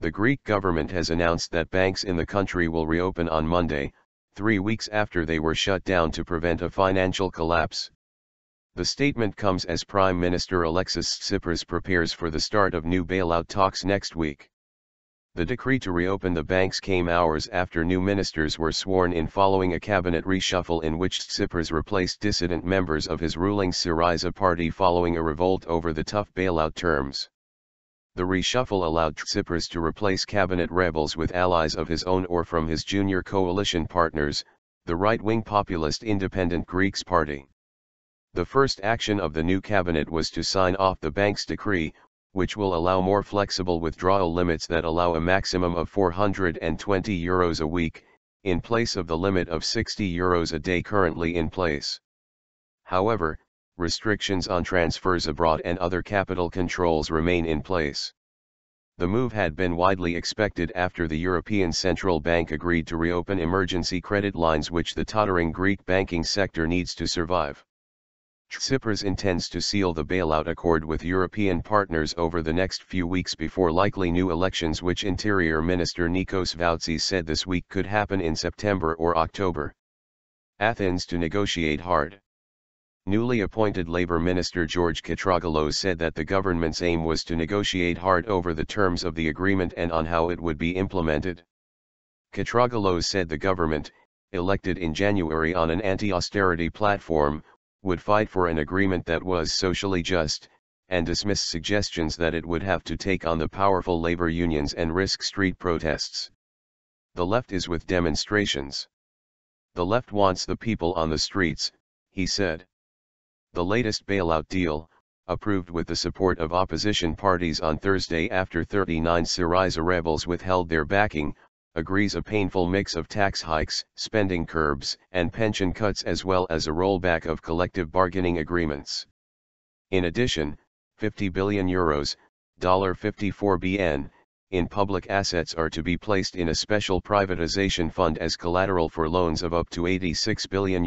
The Greek government has announced that banks in the country will reopen on Monday, 3 weeks after they were shut down to prevent a financial collapse. The statement comes as Prime Minister Alexis Tsipras prepares for the start of new bailout talks next week. The decree to reopen the banks came hours after new ministers were sworn in following a cabinet reshuffle in which Tsipras replaced dissident members of his ruling Syriza party following a revolt over the tough bailout terms. The reshuffle allowed Tsipras to replace cabinet rebels with allies of his own or from his junior coalition partners, the right-wing populist Independent Greeks Party. The first action of the new cabinet was to sign off the bank's decree, which will allow more flexible withdrawal limits that allow a maximum of €420 a week, in place of the limit of €60 a day currently in place. However, restrictions on transfers abroad and other capital controls remain in place. The move had been widely expected after the European Central Bank agreed to reopen emergency credit lines which the tottering Greek banking sector needs to survive. Tsipras intends to seal the bailout accord with European partners over the next few weeks before likely new elections, which Interior Minister Nikos Voutsis said this week could happen in September or October. Athens to negotiate hard. Newly appointed Labour Minister George Katrogalos said that the government's aim was to negotiate hard over the terms of the agreement and on how it would be implemented. Katrogalos said the government, elected in January on an anti-austerity platform, would fight for an agreement that was socially just, and dismissed suggestions that it would have to take on the powerful labour unions and risk street protests. The left is with demonstrations. The left wants the people on the streets, he said. The latest bailout deal, approved with the support of opposition parties on Thursday after 39 Syriza rebels withheld their backing, agrees a painful mix of tax hikes, spending curbs, and pension cuts as well as a rollback of collective bargaining agreements. In addition, €50 billion, $54 billion, in public assets are to be placed in a special privatization fund as collateral for loans of up to €86 billion,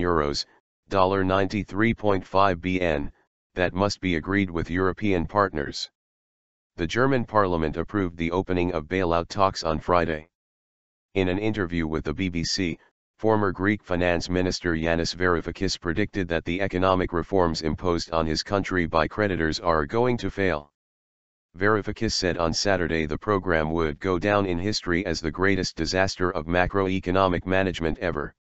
$93.5 billion, that must be agreed with European partners. The German parliament approved the opening of bailout talks on Friday. In an interview with the BBC, former Greek finance minister Yanis Varoufakis predicted that the economic reforms imposed on his country by creditors are going to fail. Varoufakis said on Saturday the program would go down in history as the greatest disaster of macroeconomic management ever.